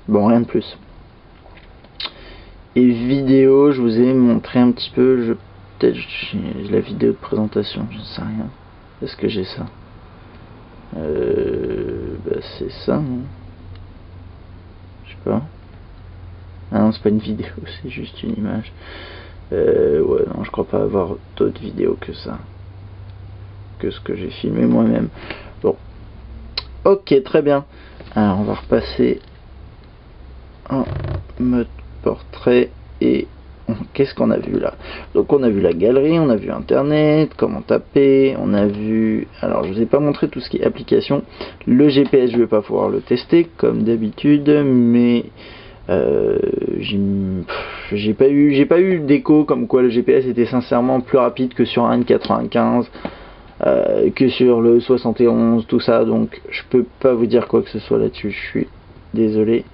Bon, rien de plus. Et vidéo, je vous ai montré un petit peu, peut-être j'ai la vidéo de présentation, je sais rien. Est-ce que j'ai ça? C'est ça, non? Je sais pas. Ah non, c'est pas une vidéo, c'est juste une image. Ouais, non, je crois pas avoir d'autres vidéos que ça. Que ce que j'ai filmé moi-même. Bon. Ok, très bien. Alors, on va repasser en mode portrait et qu'est-ce qu'on a vu là? Donc on a vu la galerie, on a vu internet, comment taper, on a vu, alors je vous ai pas montré tout ce qui est application. Le GPS je vais pas pouvoir le tester comme d'habitude, mais j'ai pas eu d'écho comme quoi le GPS était sincèrement plus rapide que sur un N95, que sur le 71, tout ça, donc je peux pas vous dire quoi que ce soit là-dessus, je suis désolé.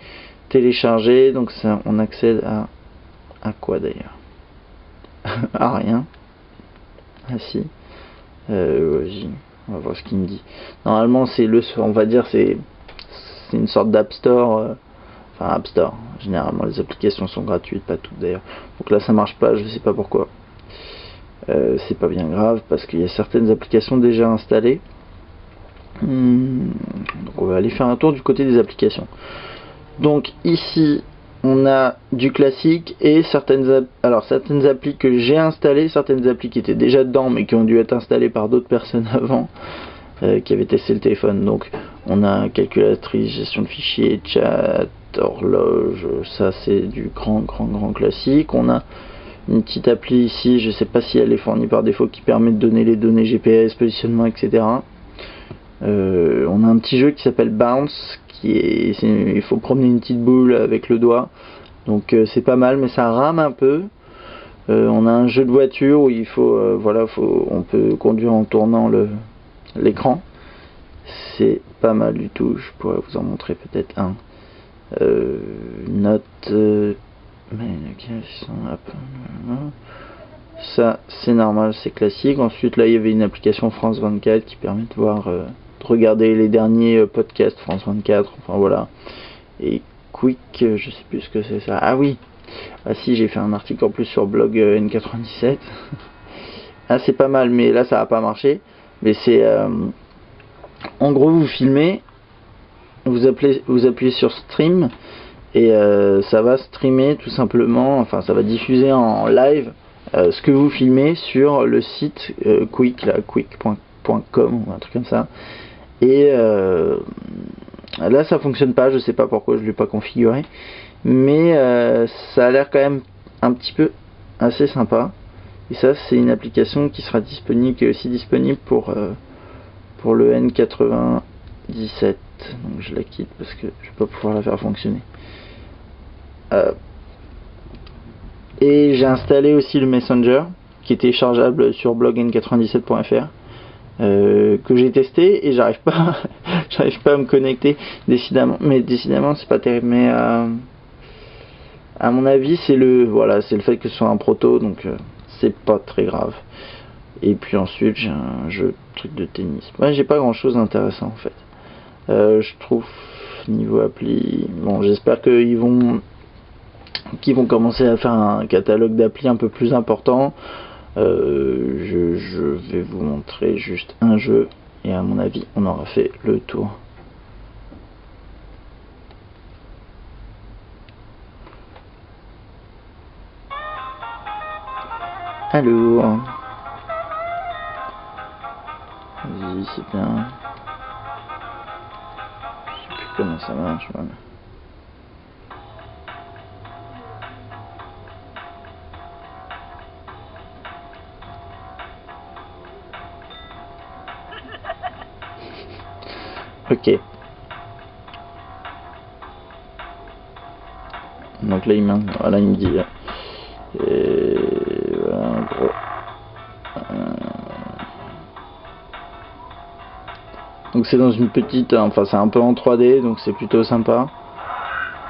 Télécharger, donc ça on accède à quoi d'ailleurs? À rien. Ah si. Vas-y, on va voir ce qu'il me dit. Normalement c'est on va dire c'est une sorte d'App Store. Enfin App Store. Généralement les applications sont gratuites, pas toutes d'ailleurs. Donc là ça marche pas, je sais pas pourquoi. C'est pas bien grave parce qu'il y a certaines applications déjà installées. Donc on va aller faire un tour du côté des applications. Donc ici on a du classique et certaines applis que j'ai installées, certaines applis qui étaient déjà dedans mais qui ont dû être installées par d'autres personnes avant, qui avaient testé le téléphone. Donc on a calculatrice, gestion de fichiers, chat, horloge, ça c'est du grand classique. On a une petite appli ici, je sais pas si elle est fournie par défaut, qui permet de donner les données GPS, positionnement, etc. On a un petit jeu qui s'appelle Bounce, il faut promener une petite boule avec le doigt, donc c'est pas mal, mais ça rame un peu. On a un jeu de voiture où il faut, on peut conduire en tournant l'écran. C'est pas mal du tout, je pourrais vous en montrer peut-être un. Ça c'est normal, c'est classique. Ensuite là il y avait une application France 24 qui permet de voir, de regarder les derniers podcasts France 24, enfin voilà. Et Quick, je sais plus ce que c'est ça. Ah oui, ah si, j'ai fait un article en plus sur blog N97. Ah c'est pas mal, mais là ça va pas marcher. Mais c'est en gros vous filmez, vous appuyez sur stream et ça va streamer tout simplement, enfin ça va diffuser en live ce que vous filmez sur le site quick, là, quick.com ou un truc comme ça. Et là ça fonctionne pas, je sais pas pourquoi, je l'ai pas configuré, mais ça a l'air quand même un petit peu assez sympa. Et ça c'est une application qui sera disponible, qui est aussi disponible pour le N97. Donc je la quitte parce que je vais pas pouvoir la faire fonctionner. Et j'ai installé aussi le Messenger qui est téléchargeable sur blogn97.fr, que j'ai testé et j'arrive pas à me connecter, décidément c'est pas terrible, mais à mon avis c'est le fait que ce soit un proto, donc c'est pas très grave. Et puis ensuite j'ai un truc de tennis. Ouais, j'ai pas grand chose d'intéressant en fait. Je trouve niveau appli, bon j'espère qu'ils vont commencer à faire un catalogue d'appli un peu plus important. Je vais vous montrer juste un jeu et à mon avis on aura fait le tour. Allô, vas-y, c'est bien. Je sais plus comment ça marche, voilà. Ok. Donc là il me dit là. Et voilà, en gros. Donc c'est dans une petite, enfin c'est un peu en 3D, donc c'est plutôt sympa.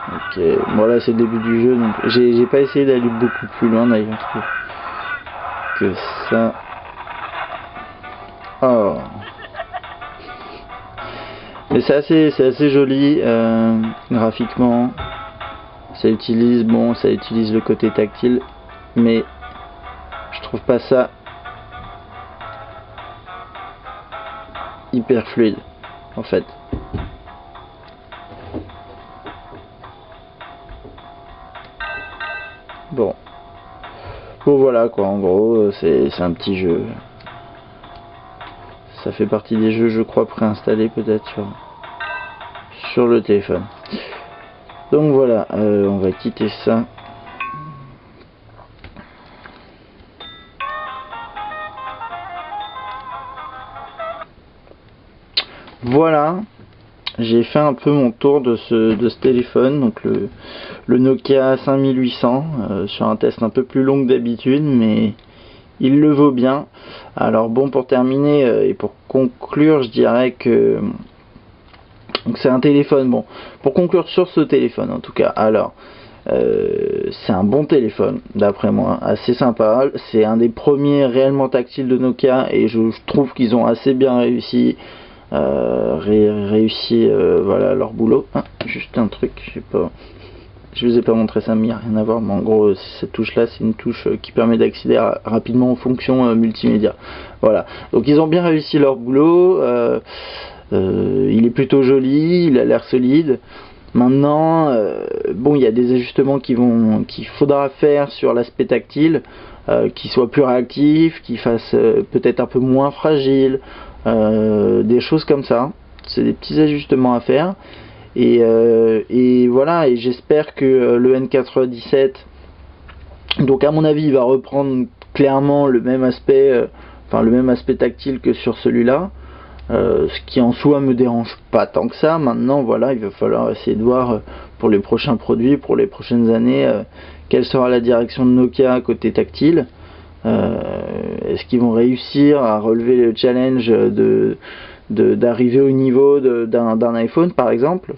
Ok, bon là c'est le début du jeu, donc j'ai pas essayé d'aller beaucoup plus loin d'ailleurs que ça. Oh. Mais c'est assez joli graphiquement. Ça utilise le côté tactile, mais je trouve pas ça hyper fluide en fait. Bon voilà quoi, en gros c'est un petit jeu. Ça fait partie des jeux, je crois, préinstallés peut-être sur le téléphone. Donc voilà, on va quitter ça. Voilà, j'ai fait un peu mon tour de ce téléphone, donc le Nokia 5800, sur un test un peu plus long que d'habitude, mais il le vaut bien. Alors bon, pour terminer et pour conclure, je dirais que donc c'est un téléphone, bon, pour conclure sur ce téléphone en tout cas, alors c'est un bon téléphone d'après moi, assez sympa, c'est un des premiers réellement tactiles de Nokia et je trouve qu'ils ont assez bien réussi voilà leur boulot. Juste un truc, je vous ai pas montré ça, mais il n'y a rien à voir, mais en gros cette touche là c'est une touche qui permet d'accéder rapidement aux fonctions multimédia. Voilà, donc ils ont bien réussi leur boulot. Il est plutôt joli, il a l'air solide. Maintenant, bon, il y a des ajustements qu'il faudra faire sur l'aspect tactile, qui soit plus réactif, qui fasse peut-être un peu moins fragile, des choses comme ça. C'est des petits ajustements à faire. Et voilà, et j'espère que le N97, donc à mon avis, il va reprendre clairement le même aspect, le même aspect tactile que sur celui-là. Ce qui en soi me dérange pas tant que ça. Maintenant voilà, il va falloir essayer de voir pour les prochains produits, pour les prochaines années, quelle sera la direction de Nokia côté tactile. Est-ce qu'ils vont réussir à relever le challenge d'arriver au niveau d'un iPhone par exemple,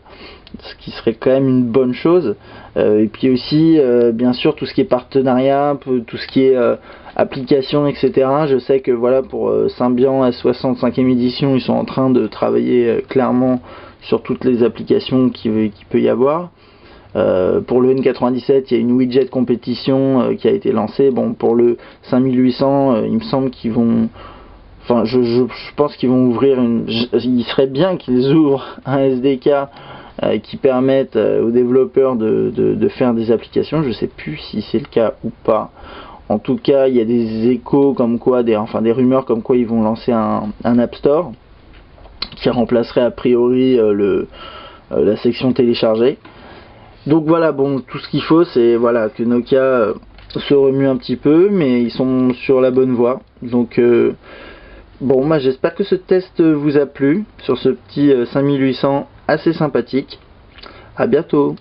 ce qui serait quand même une bonne chose. Et puis aussi bien sûr tout ce qui est partenariat, tout ce qui est applications, etc. Je sais que voilà, pour Symbian S60 5e édition, ils sont en train de travailler clairement sur toutes les applications qu'il peut y avoir. Pour le N97, il y a une widget compétition qui a été lancée. Bon, pour le 5800, il me semble qu'ils vont... Enfin, je pense qu'ils vont ouvrir il serait bien qu'ils ouvrent un SDK qui permette aux développeurs de faire des applications. Je sais plus si c'est le cas ou pas. En tout cas, il y a des échos comme quoi, des rumeurs comme quoi ils vont lancer un App Store qui remplacerait a priori la section téléchargée. Donc voilà, bon, tout ce qu'il faut, c'est voilà, que Nokia se remue un petit peu, mais ils sont sur la bonne voie. Donc bon, moi j'espère que ce test vous a plu sur ce petit 5800 assez sympathique. À bientôt.